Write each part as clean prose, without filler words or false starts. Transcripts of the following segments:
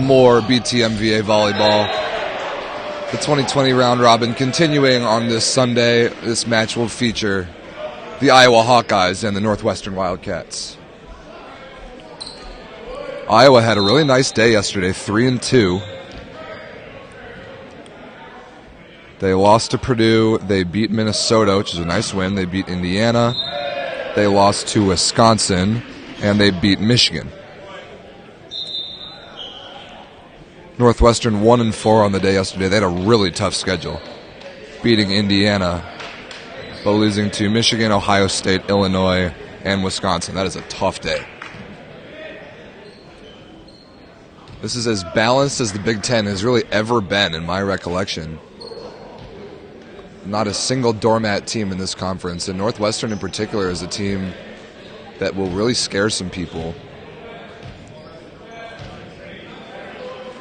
more BTMVA volleyball. The 2020 round robin continuing on this Sunday. This match will feature the Iowa Hawkeyes and the Northwestern Wildcats. Iowa had a really nice day yesterday, 3-2. They lost to Purdue. They beat Minnesota, which is a nice win. They beat Indiana. They lost to Wisconsin, and they beat Michigan. Northwestern 1-4 on the day yesterday. They had a really tough schedule, beating Indiana, but losing to Michigan, Ohio State, Illinois, and Wisconsin. That is a tough day. This is as balanced as the Big Ten has really ever been in my recollection. Not a single doormat team in this conference, and Northwestern in particular is a team that will really scare some people.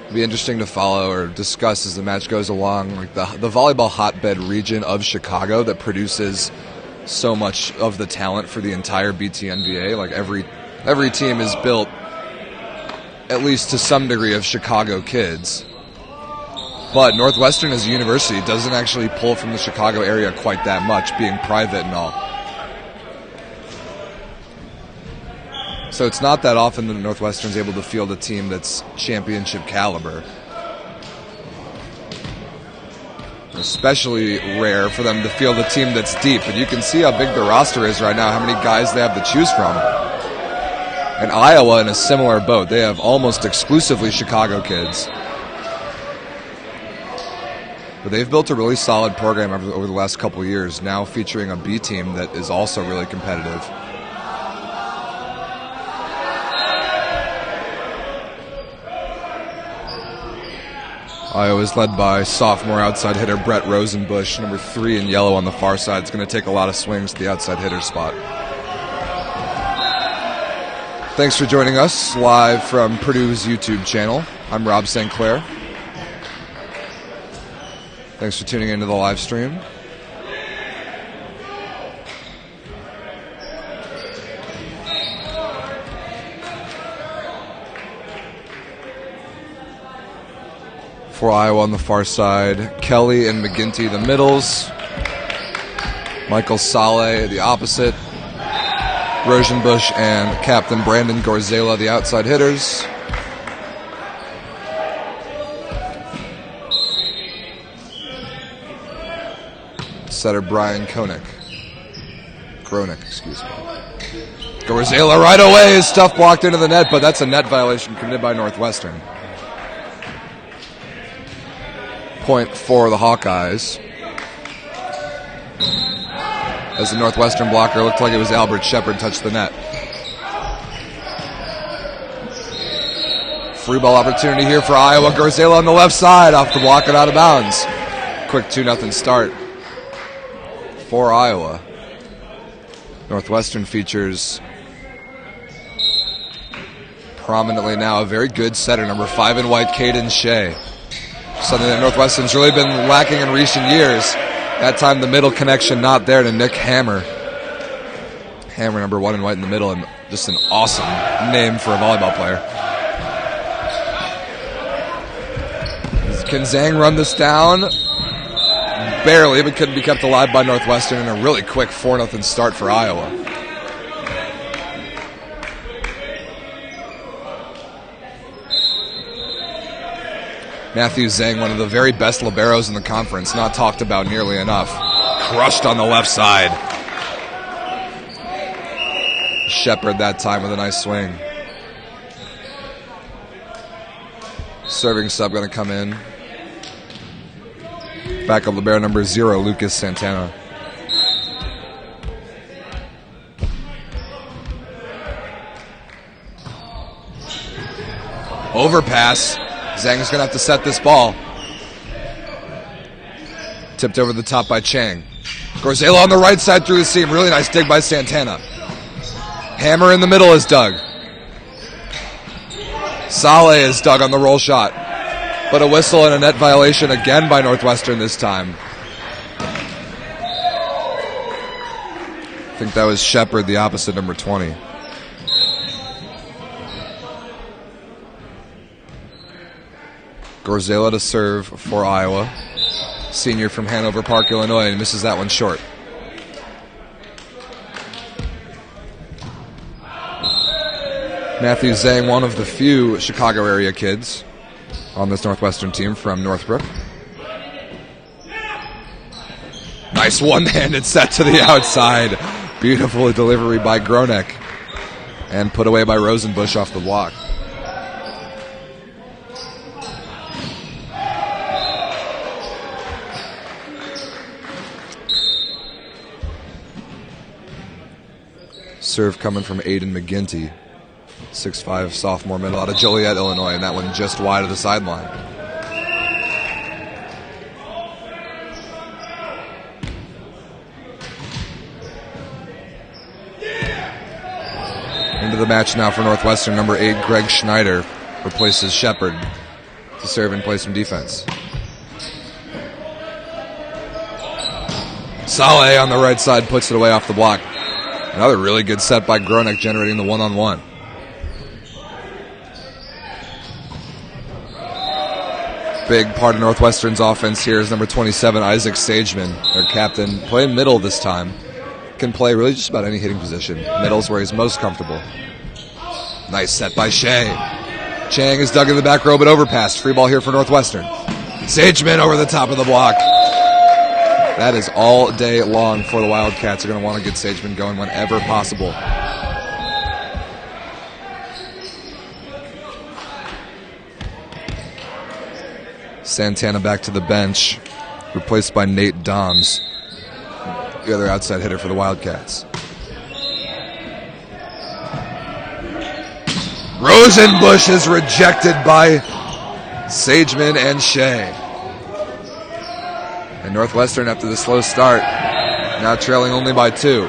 It'll be interesting to follow or discuss as the match goes along, like the volleyball hotbed region of Chicago that produces so much of the talent for the entire BTMVA. Like every team is built at least to some degree of Chicago kids. But Northwestern as a university doesn't actually pull from the Chicago area quite that much, being private and all. So it's not that often that Northwestern's able to field a team that's championship caliber. Especially rare for them to field a team that's deep. But you can see how big the roster is right now, how many guys they have to choose from. And Iowa in a similar boat. They have almost exclusively Chicago kids. But they've built a really solid program over the last couple of years, now featuring a B team that is also really competitive. Iowa is led by sophomore outside hitter Brett Rosenbusch, number 3 in yellow on the far side. It's going to take a lot of swings to the outside hitter spot. Thanks for joining us live from Purdue's YouTube channel. I'm Rob St. Clair. Thanks for tuning into the live stream. For Iowa on the far side, Kelly and McGinty the middles. Michael Saleh the opposite. Rosenbusch and Captain Brandon Gorzela the outside hitters. Setter Brian Gronick, excuse me. Gorzela right away, his stuff blocked into the net, but that's a net violation committed by Northwestern. Point for the Hawkeyes. As the Northwestern blocker looked like it was Albert Shepard touched the net. Free ball opportunity here for Iowa. Gorzela on the left side off the block and out of bounds. Quick 2-0 start for Iowa. Northwestern features prominently now a very good setter, number 5 in white, Caden Shea. Something that Northwestern's really been lacking in recent years. That time the middle connection not there to Nick Hammer. Hammer, number 1 in white in the middle, and just an awesome name for a volleyball player. Can Zhang run this down? Barely, but couldn't be kept alive by Northwestern in a really quick 4-0 start for Iowa. Matthew Zhang, one of the very best liberos in the conference, not talked about nearly enough. Crushed on the left side. Shepard that time with a nice swing. Serving sub going to come in. Backup libero number 0, Lucas Santana. Overpass. Zhang's going to have to set this ball. Tipped over the top by Chang. Gorzela on the right side through the seam. Really nice dig by Santana. Hammer in the middle is dug. Saleh is dug on the roll shot. But a whistle and a net violation again by Northwestern this time. I think that was Shepard, the opposite, number 20. Gorzela to serve for Iowa. Senior from Hanover Park, Illinois, and misses that one short. Matthew Zhang, one of the few Chicago area kids on this Northwestern team from Northbrook. Nice one-handed set to the outside. Beautiful delivery by Gronek. And put away by Rosenbusch off the block. Serve coming from Aiden McGinty. 6'5" sophomore middle out of Joliet, Illinois, and that one just wide of the sideline. Into the match now for Northwestern. Number 8, Greg Schneider, replaces Shepard to serve and play some defense. Saleh on the right side puts it away off the block. Another really good set by Gronek, generating the one-on-one. Big part of Northwestern's offense here is number 27, Isaac Sageman, their captain, playing middle this time. Can play really just about any hitting position. Middle's where he's most comfortable. Nice set by Shea. Chang is dug in the back row, but overpassed. Free ball here for Northwestern. Sageman over the top of the block. That is all day long for the Wildcats. They're going to want to get Sageman going whenever possible. Santana back to the bench, replaced by Nate Doms, the other outside hitter for the Wildcats. Rosenbusch is rejected by Sageman and Shea. And Northwestern, after the slow start, now trailing only by 2.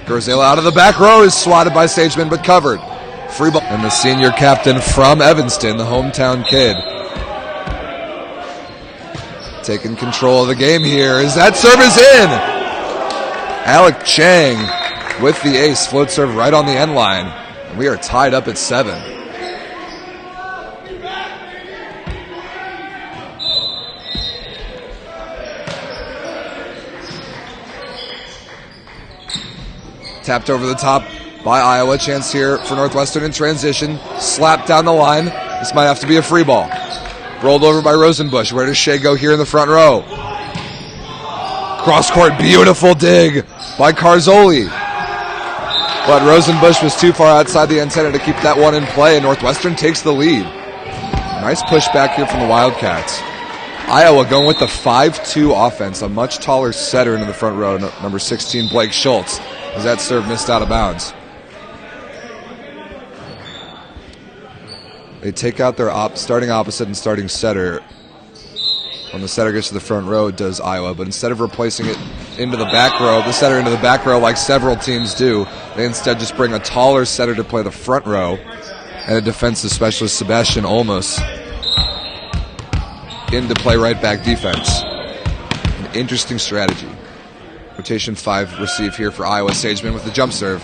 Gorzela out of the back row is swatted by Sageman, but covered. Free ball. And the senior captain from Evanston, the hometown kid, taking control of the game here. Is that serve is in? Alec Chang with the ace. Float serve right on the end line. And we are tied up at 7. Tapped over the top by Iowa. Chance here for Northwestern in transition. Slapped down the line. This might have to be a free ball. Rolled over by Rosenbusch. Where does Shea go here in the front row? Cross court, beautiful dig by Carzoli. But Rosenbusch was too far outside the antenna to keep that one in play, and Northwestern takes the lead. Nice push back here from the Wildcats. Iowa going with the 5-2 offense. A much taller setter into the front row, number 16, Blake Schultz, as that serve missed out of bounds. They take out their starting opposite and starting setter. When the setter gets to the front row, does Iowa. But instead of replacing it into the back row, the setter into the back row like several teams do, they instead just bring a taller setter to play the front row, and a defensive specialist, Sebastian Olmos, in to play right back defense. An interesting strategy. Rotation 5 receive here for Iowa. Sageman with the jump serve.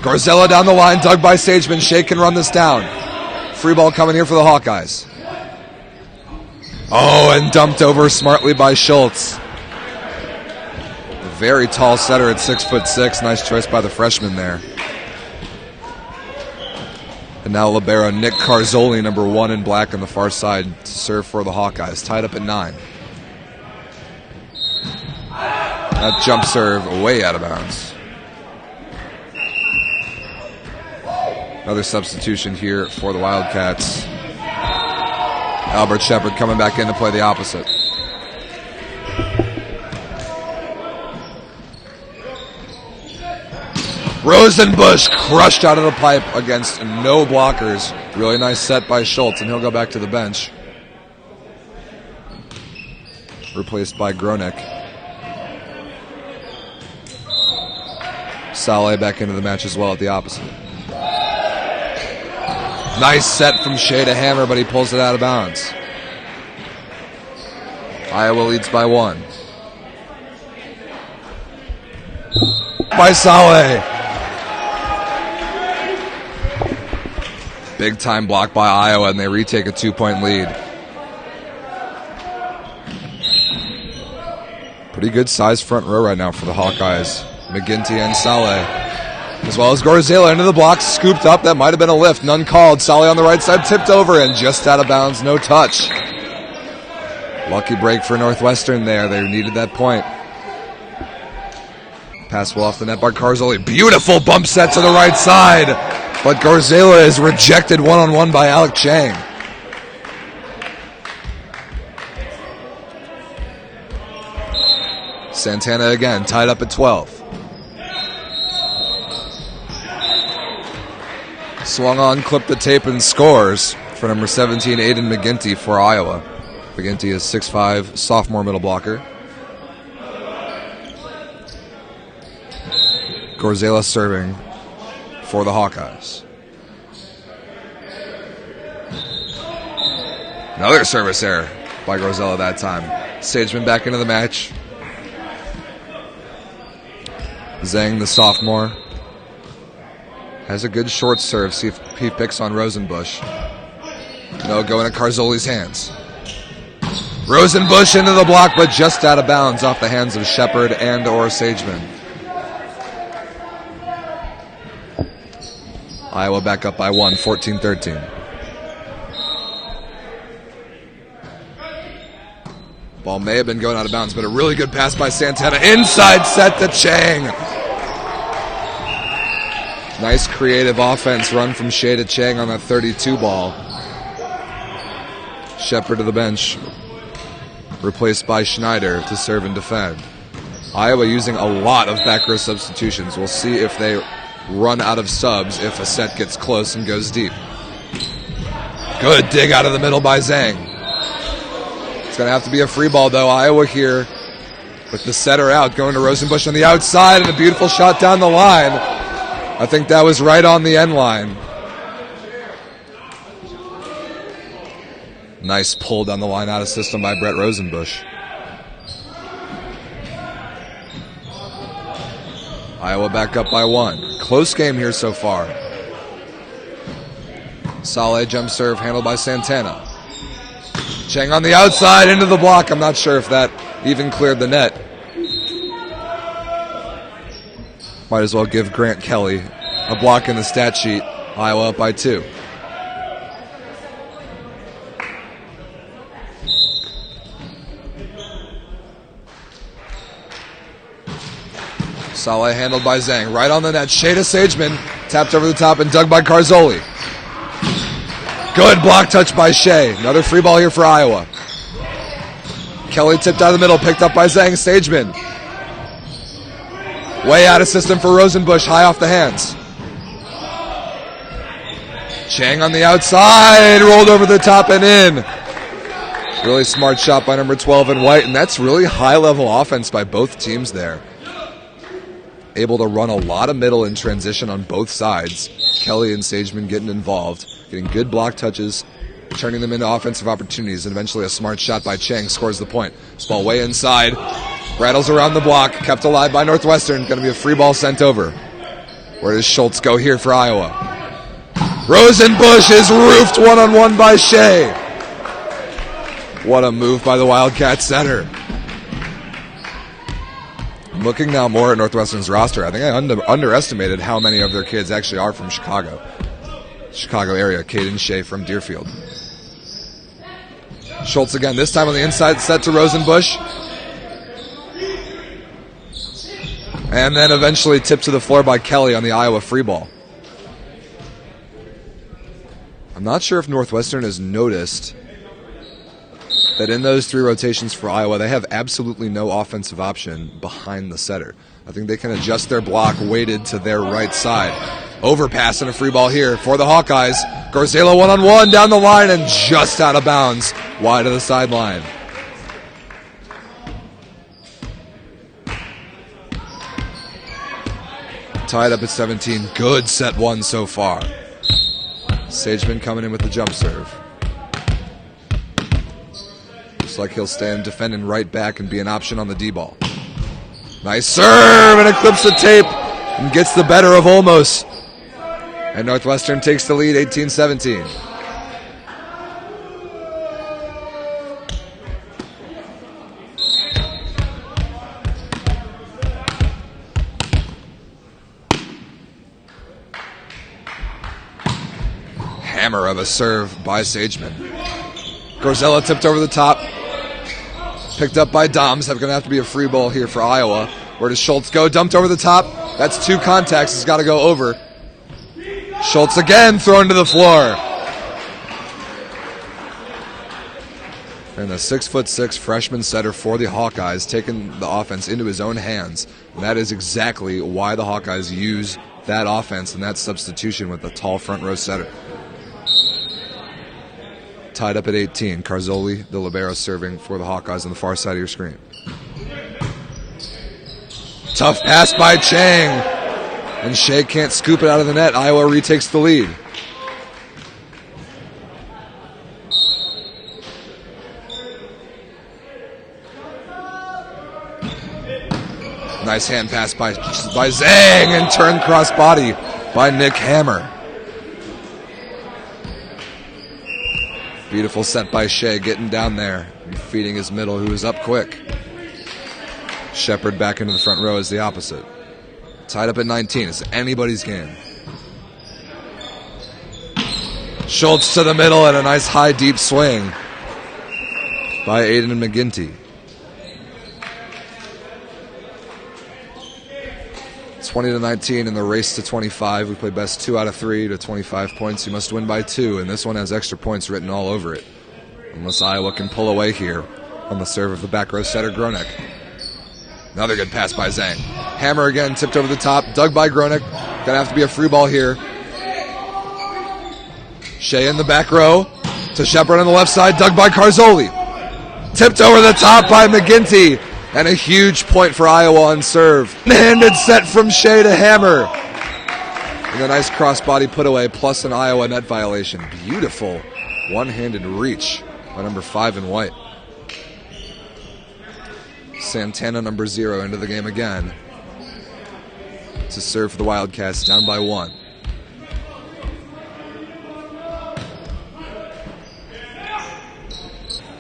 Gorzela down the line, dug by Sageman. Shea can run this down. Free ball coming here for the Hawkeyes. Oh, and dumped over smartly by Schultz. A very tall setter at 6'6". Nice choice by the freshman there. And now libero Nick Carzoli, number 1 in black on the far side, to serve for the Hawkeyes. Tied up at 9. That jump serve way out of bounds. Another substitution here for the Wildcats. Albert Shepard coming back in to play the opposite. Rosenbusch crushed out of the pipe against no blockers. Really nice set by Schultz, and he'll go back to the bench. Replaced by Gronek. Saleh back into the match as well at the opposite. Nice set from Shea to hammer, but he pulls it out of bounds. Iowa leads by 1. by Saleh. Big time block by Iowa, and they retake a 2-point lead. Pretty good sized front row right now for the Hawkeyes. McGinty and Saleh, as well as Gorzela into the block, scooped up. That might have been a lift, none called. Saleh on the right side, tipped over and just out of bounds, no touch. Lucky break for Northwestern there. They needed that point. Pass well off the net by Carzoli. Beautiful bump set to the right side, but Gorzela is rejected one-on-one by Alec Chang. Santana again, tied up at 12. Swung on, clipped the tape, and scores for number 17, Aiden McGinty for Iowa. McGinty is 6'5", sophomore middle blocker. Gorzela serving for the Hawkeyes. Another service error by Gorzela that time. Sageman back into the match. Zhang, the sophomore, has a good short serve. See if he picks on Rosenbush. No, going to Carzoli's hands. Rosenbush into the block, but just out of bounds off the hands of Shepard and or Sageman. Iowa back up by 1, 14-13. Ball may have been going out of bounds, but a really good pass by Santana. Inside set to Chang. Nice creative offense run from Shea to Chang on that 32 ball. Shepard to the bench, replaced by Schneider to serve and defend. Iowa using a lot of back row substitutions. We'll see if they run out of subs if a set gets close and goes deep. Good dig out of the middle by Zhang. It's going to have to be a free ball, though. Iowa here with the setter out, going to Rosenbush on the outside, and a beautiful shot down the line. I think that was right on the end line. Nice pull down the line out of system by Brett Rosenbush. Iowa back up by 1. Close game here so far. Saleh jump serve handled by Santana. Chang on the outside into the block. I'm not sure if that even cleared the net. Might as well give Grant Kelly a block in the stat sheet. Iowa up by 2. Saleh handled by Zhang. Right on the net. Shea to Sageman. Tapped over the top and dug by Carzoli. Good block touch by Shea. Another free ball here for Iowa. Kelly tipped out of the middle. Picked up by Zhang. Sageman. Way out of system for Rosenbush. High off the hands. Chang on the outside. Rolled over the top and in. Really smart shot by number 12 in white. And that's really high-level offense by both teams there. Able to run a lot of middle in transition on both sides. Kelly and Sageman getting involved, getting good block touches, turning them into offensive opportunities, and eventually a smart shot by Chang scores the point. This ball way inside, rattles around the block, kept alive by Northwestern. Going to be a free ball sent over. Where does Schultz go here for Iowa? Rosenbush is roofed one-on-one by Shea. What a move by the Wildcat center. Looking now more at Northwestern's roster, I think I underestimated how many of their kids actually are from Chicago area. Caden Shea from Deerfield. Schultz again, this time on the inside, set to Rosenbush. And then eventually tipped to the floor by Kelly on the Iowa free ball. I'm not sure if Northwestern has noticed that in those 3 rotations for Iowa, they have absolutely no offensive option behind the setter. I think they can adjust their block weighted to their right side. Overpass and a free ball here for the Hawkeyes. Gorzela one-on-one down the line and just out of bounds, wide of the sideline. Tied up at 17. Good set 1 so far. Sageman coming in with the jump serve. Looks like he'll stand defending right back and be an option on the D-ball. Nice serve, and it clips the tape and gets the better of Olmos. And Northwestern takes the lead 18-17. Hammer of a serve by Sageman. Gorzella tipped over the top. Picked up by Doms. That's going to have to be a free ball here for Iowa. Where does Schultz go? Dumped over the top. That's 2 contacts. It's got to go over. Schultz again thrown to the floor. And the 6'6" freshman setter for the Hawkeyes taking the offense into his own hands. And that is exactly why the Hawkeyes use that offense and that substitution with the tall front row setter. Tied up at 18. Carzoli, the libero, serving for the Hawkeyes on the far side of your screen. Tough pass by Chang. And Shea can't scoop it out of the net. Iowa retakes the lead. Nice hand pass by Zhang, and turn cross body by Nick Hammer. Beautiful set by Shea, getting down there and feeding his middle, who is up quick. Shepard back into the front row is the opposite. Tied up at 19. It's anybody's game. Schultz to the middle and a nice high deep swing by Aiden McGinty. 20-19 in the race to 25. We play best 2 out of 3 to 25 points. You must win by 2, and this one has extra points written all over it. Unless Iowa can pull away here on the serve of the back row setter, Gronek. Another good pass by Zhang. Hammer again, tipped over the top, dug by Gronek. Gonna have to be a free ball here. Shea in the back row to Shepard on the left side, dug by Carzoli. Tipped over the top by McGinty. And a huge point for Iowa on serve. Handed set from Shea to Hammer. And a nice crossbody put away, plus an Iowa net violation. Beautiful one-handed reach by number 5 in white. Santana, number 0, into the game again to serve for the Wildcats, down by 1.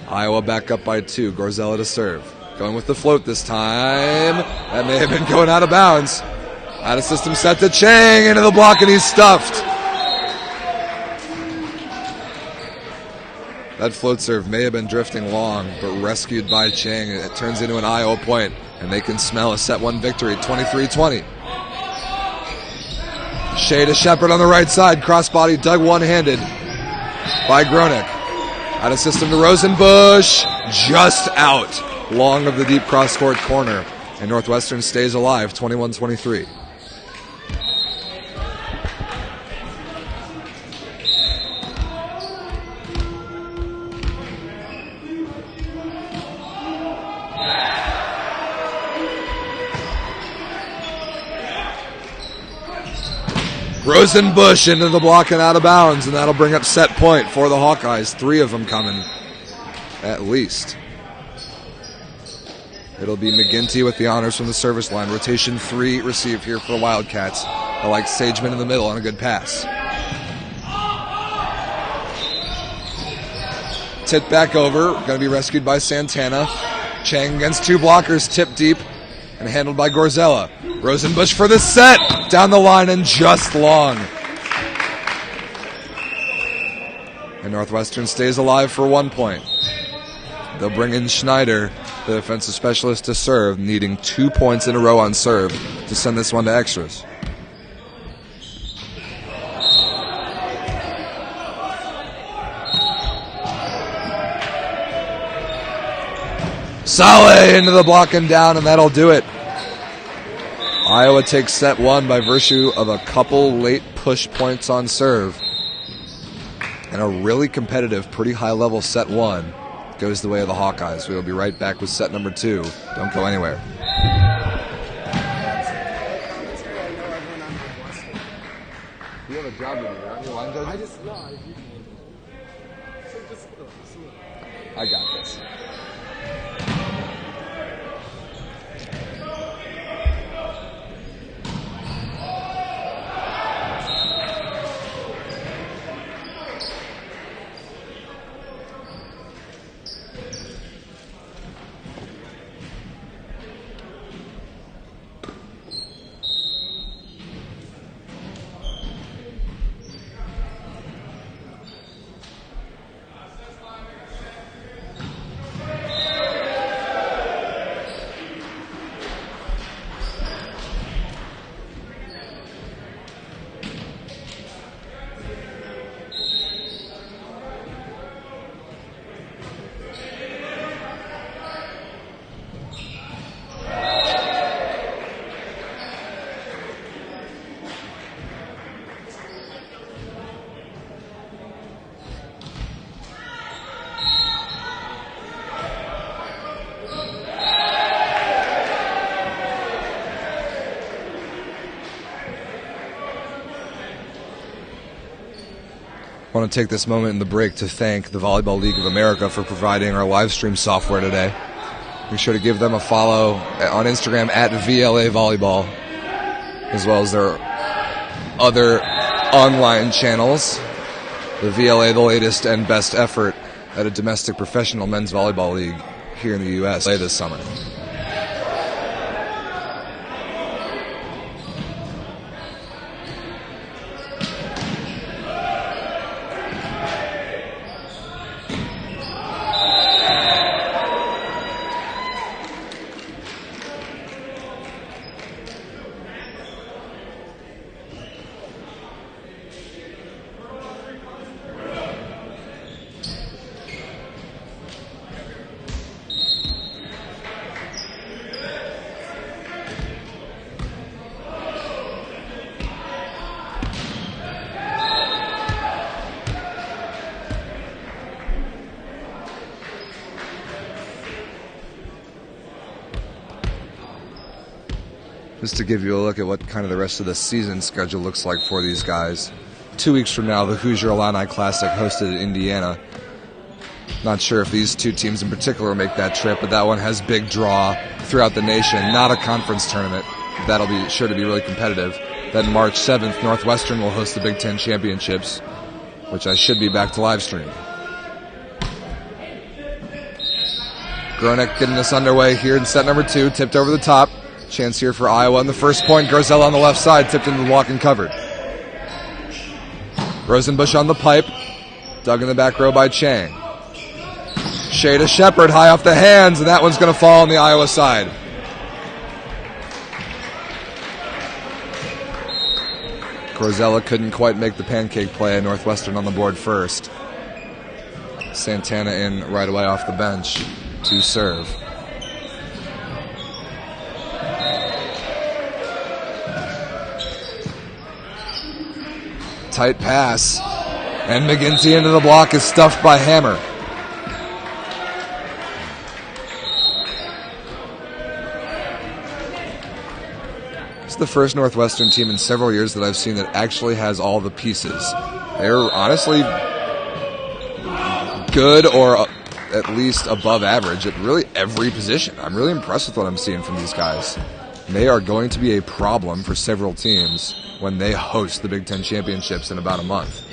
Iowa back up by 2. Gorzella to serve. Going with the float this time. That may have been going out of bounds. Out of system set to Chang, into the block, and he's stuffed. That float serve may have been drifting long, but rescued by Chang. It turns into an Iowa point, and they can smell a set 1 victory, 23-20. Shea to Shepard on the right side. Crossbody dug one-handed by Gronek. Out of system to Rosenbush. Just out. Long of the deep cross-court corner. And Northwestern stays alive, 21-23. Rosenbush into the block and out of bounds, and that'll bring up set point for the Hawkeyes. 3 of them coming, at least. It'll be McGinty with the honors from the service line. Rotation 3 received here for the Wildcats. I like Sageman in the middle on a good pass. Tipped back over, going to be rescued by Santana. Chang against 2 blockers, tipped deep and handled by Gorzella. Rosenbush for the set, down the line and just long. And Northwestern stays alive for 1 point. They'll bring in Schneider, the defensive specialist, to serve, needing 2 points in a row on serve to send this one to extras. Saleh into the block and down, and that'll do it. Iowa takes set 1 by virtue of a couple late push points on serve. And a really competitive, pretty high-level set 1 goes the way of the Hawkeyes. We will be right back with set number 2. Don't go anywhere. You have a job to do, aren't you? Line judge? I got this. I want to take this moment in the break to thank the Volleyball League of America for providing our live stream software today. Be sure to give them a follow on Instagram at VLA Volleyball, as well as their other online channels. The VLA, the latest and best effort at a domestic professional men's volleyball league here in the U.S. this summer. Just to give you a look at what kind of the rest of the season schedule looks like for these guys. 2 weeks from now, the Hoosier Illini Classic hosted in Indiana. Not sure if these two teams in particular make that trip, but that one has big draw throughout the nation. Not a conference tournament. That'll be sure to be really competitive. Then March 7th, Northwestern will host the Big Ten Championships, which I should be back to live stream. Gronek getting us underway here in set number 2, tipped over the top. Chance here for Iowa on the first point. Garzella on the left side, tipped into the block and covered. Rosenbusch on the pipe, dug in the back row by Chang. Shea to Shepard, high off the hands, and that one's going to fall on the Iowa side. Garzella couldn't quite make the pancake play, and Northwestern on the board first. Santana in right away off the bench to serve. Tight pass, and McGinty into the block is stuffed by Hammer. It's the first Northwestern team in several years that I've seen that actually has all the pieces. They're honestly good or at least above average at really every position. I'm really impressed with what I'm seeing from these guys. They are going to be a problem for several teams when they host the Big Ten Championships in about a month.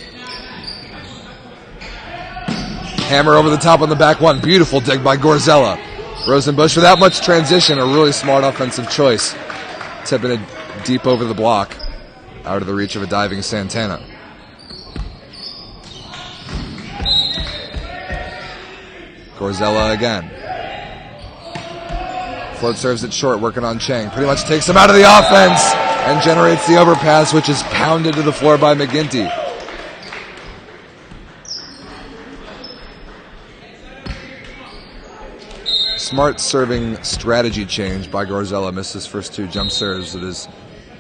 Hammer over the top on the back one. Beautiful dig by Garzella. Rosenbusch without much transition, a really smart offensive choice. Tipping it deep over the block, out of the reach of a diving Santana. Garzella again. Float serves it short, working on Chang. Pretty much takes him out of the offense and generates the overpass, which is pounded to the floor by McGinty. Smart serving strategy change by Garzella. Missed his first 2 jump serves. It is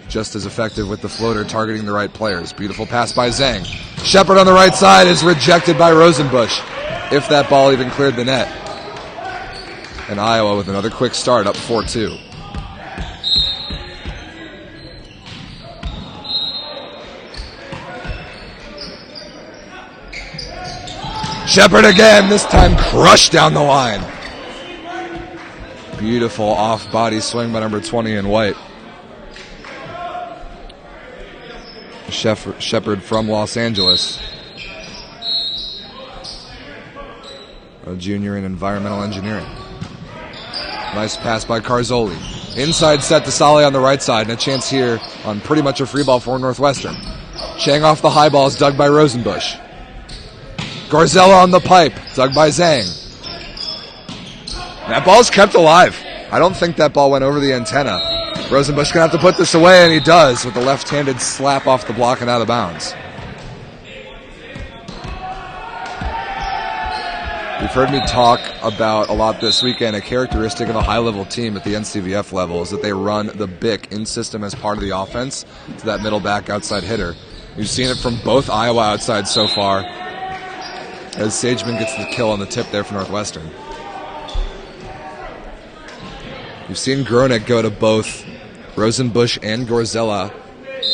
just as effective with the floater targeting the right players. Beautiful pass by Zhang. Shepard on the right side is rejected by Rosenbusch, if that ball even cleared the net. And Iowa with another quick start, up 4-2. Shepard again, this time crushed down the line. Beautiful off-body swing by number 20 in white. Shepard from Los Angeles. A junior in environmental engineering. Nice pass by Carzoli. Inside set to Saleh on the right side, and a chance here on pretty much a free ball for Northwestern. Chang off the high balls, dug by Rosenbusch. Garzella on the pipe, dug by Zhang. That ball's kept alive. I don't think that ball went over the antenna. Rosenbusch gonna have to put this away, and he does with the left-handed slap off the block and out of bounds. You've heard me talk about a lot this weekend. A characteristic of a high-level team at the NCVF level is that they run the BIC in system as part of the offense to that middle back outside hitter. You've seen it from both Iowa outsides so far, as Sageman gets the kill on the tip there for Northwestern. You've seen Gronek go to both Rosenbusch and Garzella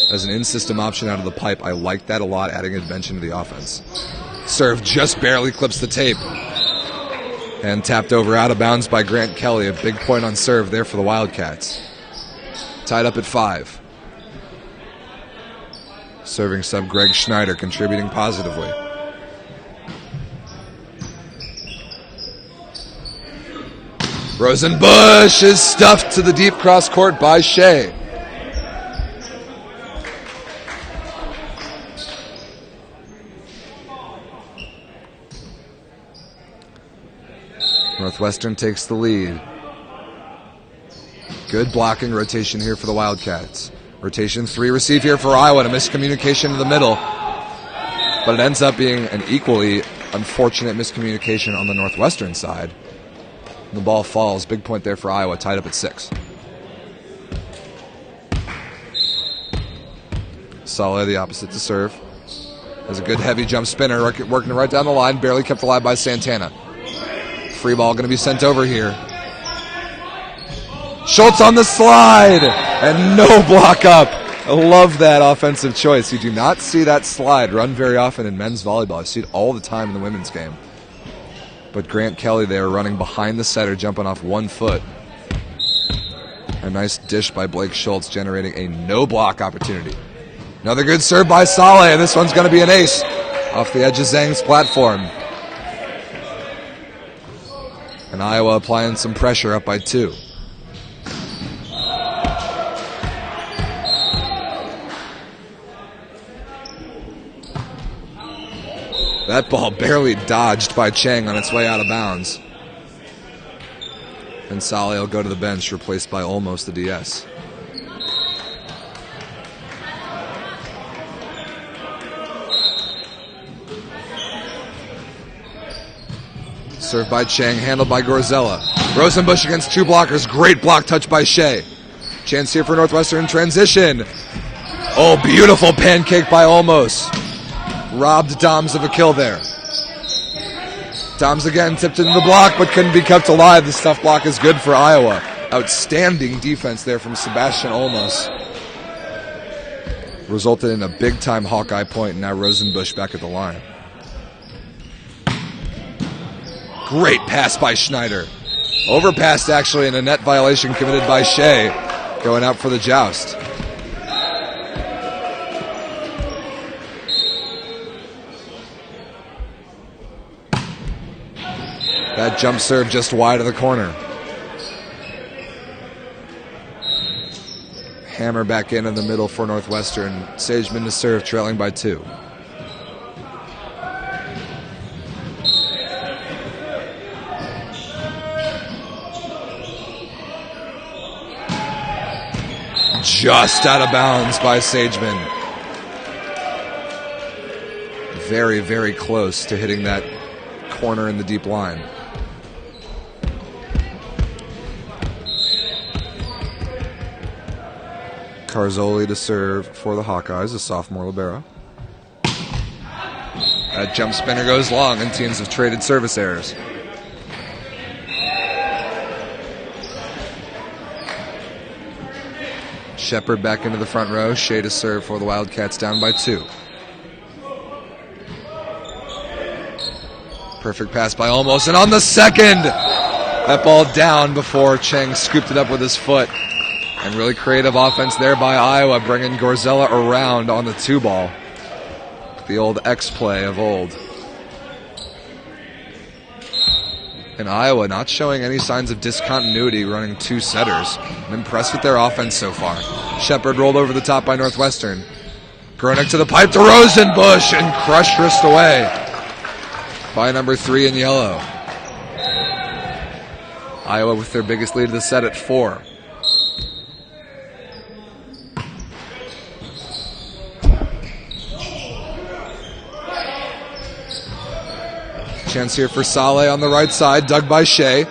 as an in-system option out of the pipe. I like that a lot, adding a dimension to the offense. Serve just barely clips the tape. And tapped over out of bounds by Grant Kelly. A big point on serve there for the Wildcats. Tied up at 5. Serving sub Greg Schneider contributing positively. Rosenbush is stuffed to the deep cross court by Shea. Northwestern takes the lead. Good blocking rotation here for the Wildcats. Rotation 3 receive here for Iowa. A miscommunication in the middle. But it ends up being an equally unfortunate miscommunication on the Northwestern side. The ball falls. Big point there for Iowa, tied up at 6. Saleh, the opposite to serve. Has a good heavy jump spinner, working right down the line. Barely kept alive by Santana. Free ball going to be sent over here. Schultz on the slide, and no block up. I love that offensive choice. You do not see that slide run very often in men's volleyball. I see it all the time in the women's game. But Grant Kelly there running behind the setter, jumping off 1 foot. A nice dish by Blake Schultz, generating a no-block opportunity. Another good serve by Saleh, and this one's going to be an ace off the edge of Zhang's platform. And Iowa applying some pressure, up by 2. That ball barely dodged by Chang on its way out of bounds. And Saleh will go to the bench, replaced by Olmos, the DS. Served by Chang, handled by Gorzella. Rosenbush against 2 blockers. Great block touch by Shea. Chance here for Northwestern in transition. Oh, beautiful pancake by Olmos. Robbed Doms of a kill there. Doms again tipped into the block, but couldn't be kept alive. The stuff block is good for Iowa. Outstanding defense there from Sebastian Olmos. Resulted in a big-time Hawkeye point, and now Rosenbush back at the line. Great pass by Schneider. Overpassed, actually, and a net violation committed by Shea. Going out for the joust. That jump serve just wide of the corner. Hammer back in the middle for Northwestern. Sageman to serve, trailing by 2. Just out of bounds by Sageman. Very, very close to hitting that corner in the deep line. Carzoli to serve for the Hawkeyes, a sophomore libero. That jump spinner goes long, and teams have traded service errors. Shepard back into the front row. Shea to serve for the Wildcats, down by 2. Perfect pass by Olmos, and on the second, that ball down before Chang scooped it up with his foot. And really creative offense there by Iowa, bringing Gorzella around on the 2 ball. The old X play of old. And Iowa not showing any signs of discontinuity, running 2 setters. I'm impressed with their offense so far. Shepard rolled over the top by Northwestern. Groenick to the pipe to Rosenbush, and crushed wrist away by number 3 in yellow. Iowa with their biggest lead of the set at 4. Chance here for Saleh on the right side, dug by Shea.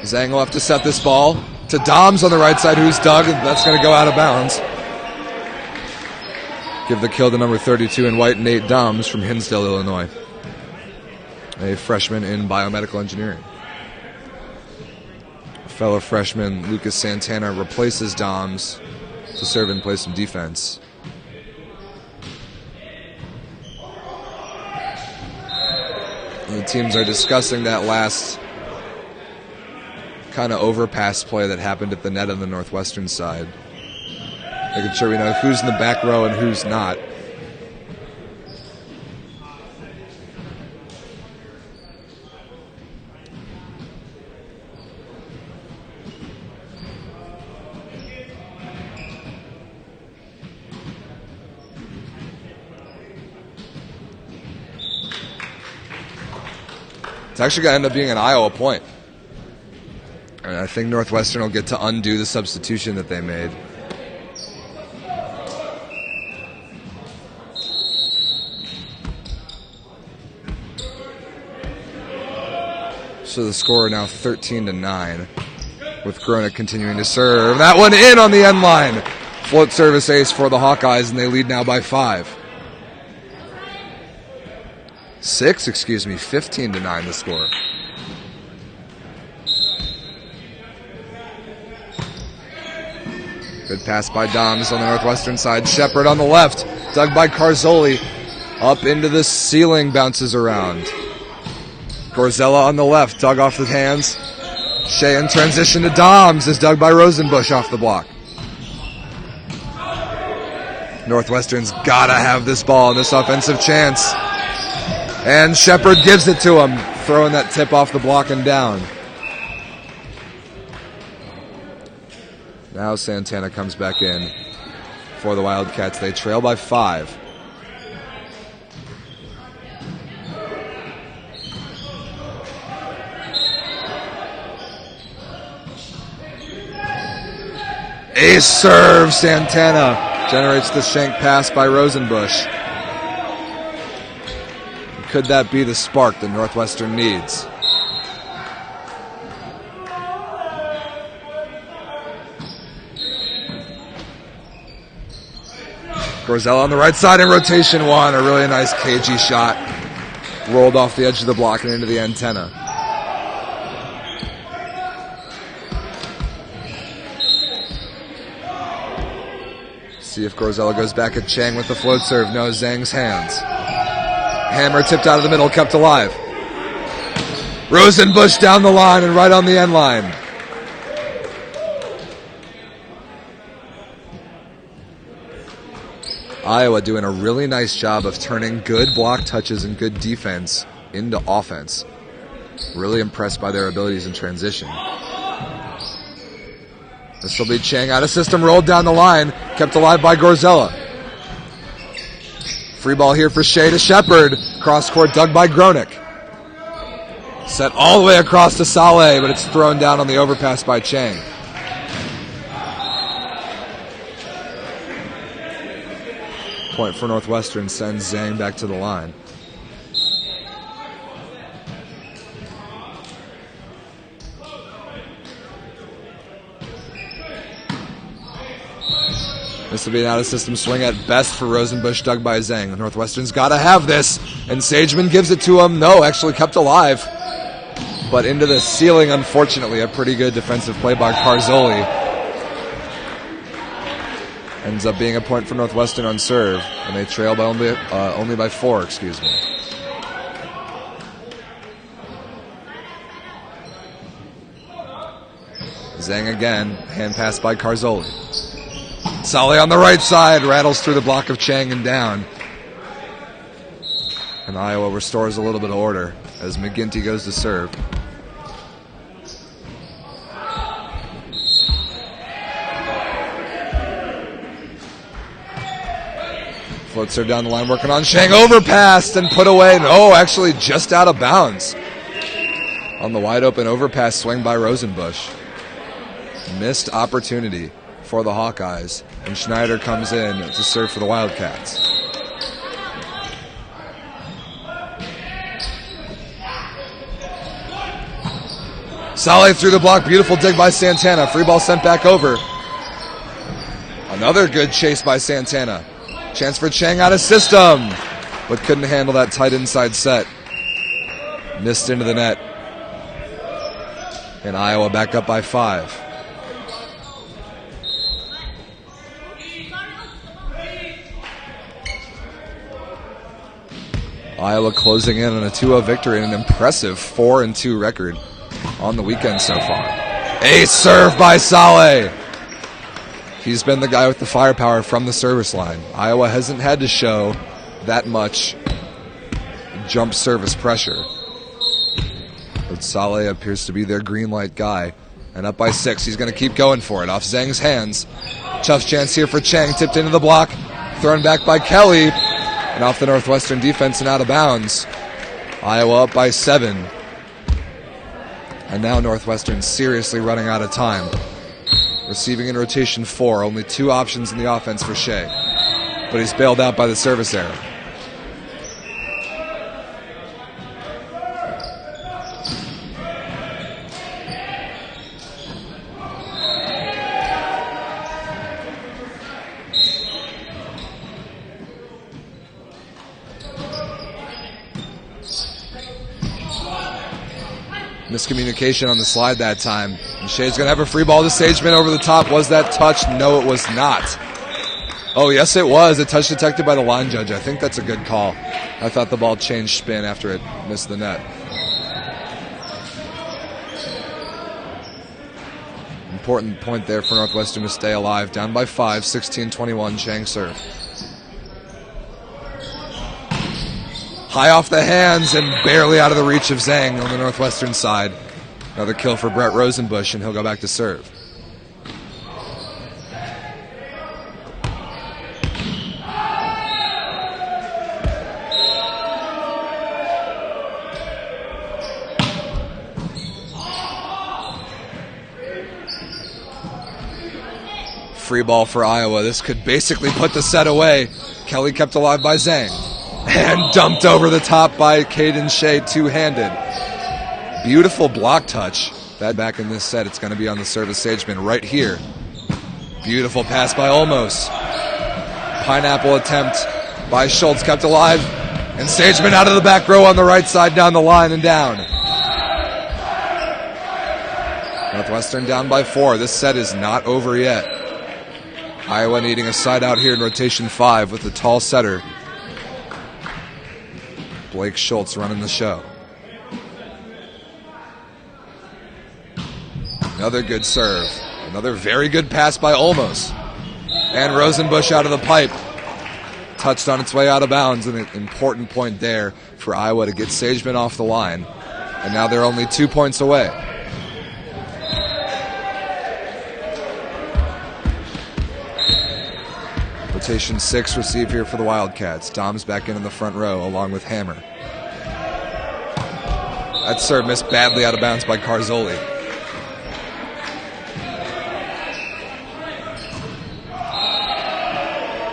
Zhang will have to set this ball to Doms on the right side, who's dug, and that's going to go out of bounds. Give the kill to number 32 in white, Nate Doms from Hinsdale, Illinois. A freshman in biomedical engineering. Fellow freshman Lucas Santana replaces Doms to serve and play some defense. The teams are discussing that last kind of overpass play that happened at the net on the Northwestern side. Making sure we know who's in the back row and who's not. It's actually going to end up being an Iowa point. And I think Northwestern will get to undo the substitution that they made. So the score now 13-9, with Gronick continuing to serve. That one in on the end line. Float service ace for the Hawkeyes, and they lead now by 15-9 the score. Good pass by Doms on the Northwestern side. Shepard on the left, dug by Carzoli. Up into the ceiling, bounces around. Gorzella on the left, dug off the hands. Shea in transition to Doms is dug by Rosenbusch off the block. Northwestern's gotta have this ball in this offensive chance. And Shepard gives it to him, throwing that tip off the block and down. Now Santana comes back in for the Wildcats. They trail by 5. Ace serve, Santana generates the shank pass by Rosenbusch. Could that be the spark that Northwestern needs? Gorzella on the right side in rotation 1. A really nice cagey shot. Rolled off the edge of the block and into the antenna. See if Gorzella goes back at Chang with the float serve. No, Zhang's hands. Hammer tipped out of the middle, kept alive. Rosenbusch down the line and right on the end line. Iowa doing a really nice job of turning good block touches and good defense into offense. Really impressed by their abilities in transition. This will be Chang out of system, rolled down the line, kept alive by Gorzella. Free ball here for Shea to Shepard. Cross court dug by Gronick. Set all the way across to Saleh, but it's thrown down on the overpass by Chang. Point for Northwestern sends Zhang back to the line. This will be an out-of-system swing at best for Rosenbusch, dug by Zhang. Northwestern's got to have this, and Sageman gives it to him. No, actually kept alive, but into the ceiling, unfortunately. A pretty good defensive play by Carzoli. Ends up being a point for Northwestern on serve, and they trail by only by 4, excuse me. Zhang again, hand pass by Carzoli. Saleh on the right side, rattles through the block of Chang and down. And Iowa restores a little bit of order as McGinty goes to serve. Float serve down the line, working on Chang, overpassed and put away. No, actually just out of bounds. On the wide open overpass swing by Rosenbusch. Missed opportunity for the Hawkeyes, and Schneider comes in to serve for the Wildcats. Saleh through the block, beautiful dig by Santana. Free ball sent back over. Another good chase by Santana. Chance for Chang out of system, but couldn't handle that tight inside set. Missed into the net. And Iowa back up by 5. Iowa closing in on a 2-0 victory and an impressive 4-2 record on the weekend so far. Ace serve by Saleh. He's been the guy with the firepower from the service line. Iowa hasn't had to show that much jump service pressure. But Saleh appears to be their green light guy. And up by 6, he's going to keep going for it. Off Zhang's hands. Tough chance here for Chang. Tipped into the block. Thrown back by Kelly. And off the Northwestern defense and out of bounds. Iowa up by 7. And now Northwestern seriously running out of time. Receiving in rotation 4. Only 2 options in the offense for Shea. But he's bailed out by the service error. Miscommunication on the slide that time. And Shea's going to have a free ball to Sageman over the top. Was that touch? No, it was not. Oh, yes, it was. A touch detected by the line judge. I think that's a good call. I thought the ball changed spin after it missed the net. Important point there for Northwestern to stay alive. Down by 5, 16-21, Chang serve. High off the hands and barely out of the reach of Zhang on the Northwestern side. Another kill for Brett Rosenbusch, and he'll go back to serve. Free ball for Iowa. This could basically put the set away. Kelly kept alive by Zhang. And dumped over the top by Caden Shea, two-handed. Beautiful block touch. That back in this set, it's going to be on the service Sageman right here. Beautiful pass by Olmos. Pineapple attempt by Schultz, kept alive. And Sageman out of the back row on the right side, down the line and down. Northwestern down by 4. This set is not over yet. Iowa needing a side out here in rotation 5 with the tall setter. Blake Schultz running the show. Another good serve. Another very good pass by Olmos. And Rosenbusch out of the pipe. Touched on its way out of bounds. An important point there for Iowa to get Sageman off the line. And now they're only 2 points away. Rotation 6 receive here for the Wildcats. Dom's back in the front row along with Hammer. That serve missed badly out of bounds by Carzoli.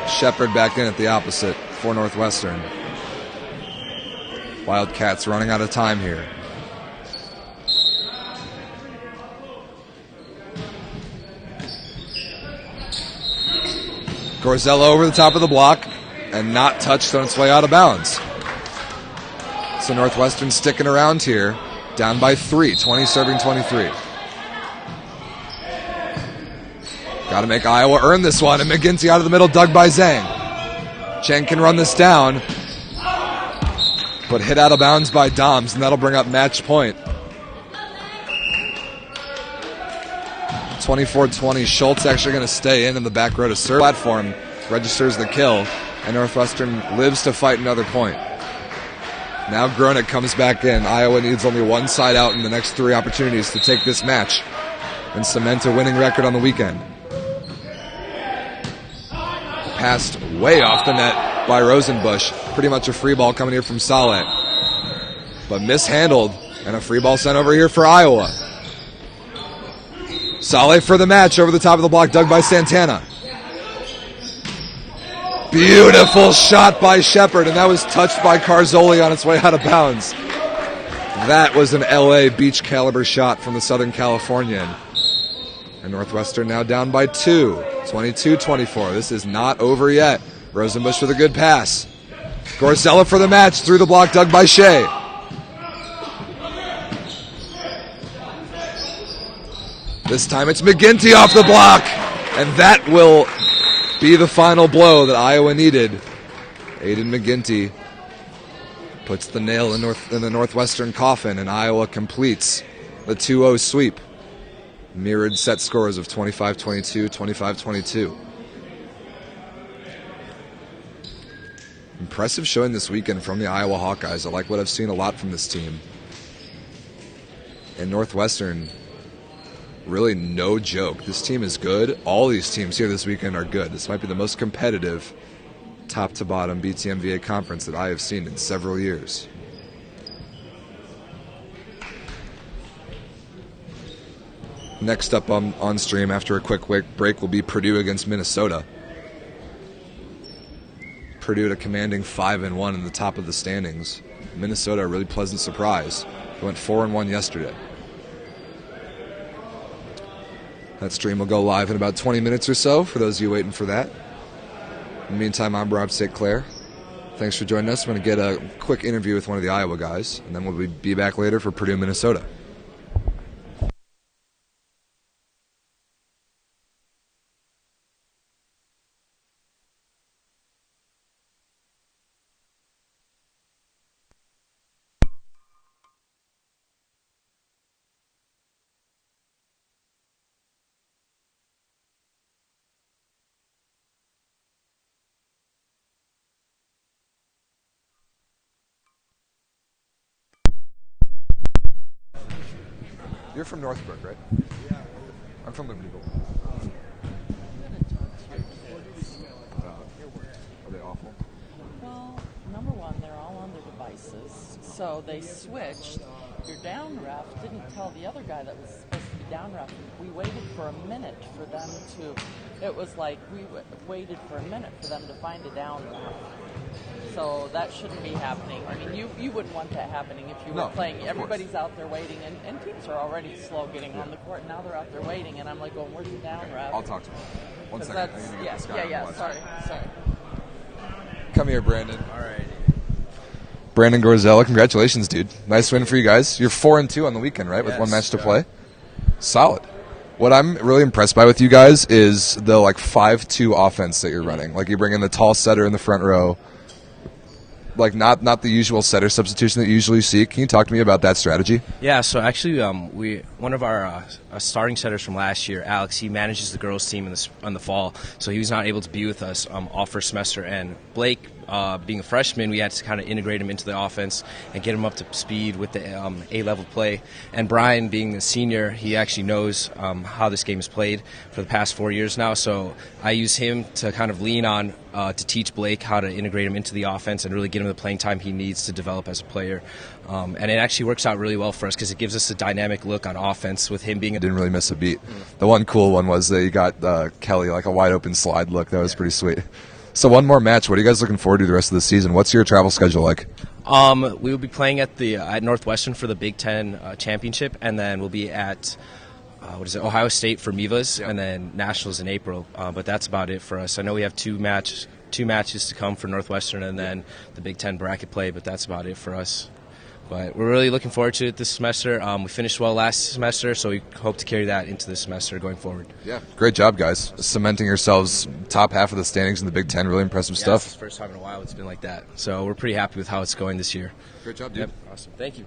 Shepard back in at the opposite for Northwestern. Wildcats running out of time here. Gorzello over the top of the block and not touched on its way out of bounds. So Northwestern sticking around here, down by 3, 20 serving 23. Got to make Iowa earn this one, and McGinty out of the middle, dug by Zhang. Chang can run this down, but hit out of bounds by Doms, and that'll bring up match point. 24-20, Schultz actually going to stay in the back row to serve. Platform registers the kill, and Northwestern lives to fight another point. Now Gronick comes back in. Iowa needs only one side out in the next 3 opportunities to take this match and cement a winning record on the weekend. Passed way off the net by Rosenbusch. Pretty much a free ball coming here from Saleh. But mishandled, and a free ball sent over here for Iowa. Saleh for the match over the top of the block, dug by Santana. Beautiful shot by Shepard, and that was touched by Carzoli on its way out of bounds. That was an LA beach caliber shot from the Southern Californian. And Northwestern now down by 2, 22-24. This is not over yet. Rosenbusch with a good pass. Gorzello for the match, through the block, dug by Shea. This time it's McGinty off the block, and that will be the final blow that Iowa needed. Aiden McGinty puts the nail in the Northwestern coffin, and Iowa completes the 2-0 sweep. Mirrored set scores of 25-22, 25-22. Impressive showing this weekend from the Iowa Hawkeyes. I like what I've seen a lot from this team. And Northwestern, really no joke. This team is good. All these teams here this weekend are good. This might be the most competitive top-to-bottom BTMVA conference that I have seen in several years. Next up on stream after a quick break will be Purdue against Minnesota. Purdue at a commanding 5-1 in the top of the standings. Minnesota, a really pleasant surprise. They went 4-1 yesterday. That stream will go live in about 20 minutes or so for those of you waiting for that. In the meantime, I'm Rob St. Clair. Thanks for joining us. I'm going to get a quick interview with one of the Iowa guys, and then we'll be back later for Purdue, Minnesota. You're from Northbrook, right? Yeah. I'm from Libertyville. Are they awful? Well, number one, they're all on their devices. So they switched. Your down ref didn't tell the other guy that was supposed to be down ref. We waited for a minute for them to... It was like we waited for a minute for them to find a down ref. So that shouldn't be happening. I mean, you wouldn't want that happening if you were playing. Everybody's out there waiting, and teams are already slow getting on the court. Now they're out there waiting, and I'm like, where's the down ref? I'll talk to him. One second. Sorry. Come here, Brandon. All right. Brandon Gorzella, congratulations, dude. Nice win for you guys. You're 4-2 on the weekend, right? With one match to play. Solid. What I'm really impressed by with you guys is the 5-2 offense that you're running. Like, you bring in the tall setter in the front row. Like, not the usual setter substitution that you usually see. Can you talk to me about that strategy? Yeah, so actually, one of our starting setters from last year, Alex, he manages the girls' team in the fall, so he was not able to be with us all first semester. And Blake, being a freshman, we had to kind of integrate him into the offense and get him up to speed with the A-level play. And Brian, being a senior, he actually knows how this game is played for the past 4 years now, so I use him to kind of lean on to teach Blake how to integrate him into the offense and really get him the playing time he needs to develop as a player. And it actually works out really well for us because it gives us a dynamic look on offense with him being Didn't really miss a beat. The one cool one was that you got Kelly, like a wide open slide look. That was pretty sweet. So one more match. What are you guys looking forward to the rest of the season? What's your travel schedule like? We will be playing at Northwestern for the Big Ten championship, and then we'll be at Ohio State for MIVAs, and then Nationals in April. But that's about it for us. I know we have two matches to come for Northwestern, and then the Big Ten bracket play. But that's about it for us. But we're really looking forward to it this semester. We finished well last semester, so we hope to carry that into this semester going forward. Yeah, great job, guys. Cementing yourselves top half of the standings in the Big Ten. Really impressive stuff. It's the first time in a while it's been like that. So we're pretty happy with how it's going this year. Great job, dude. Yep. Awesome. Thank you.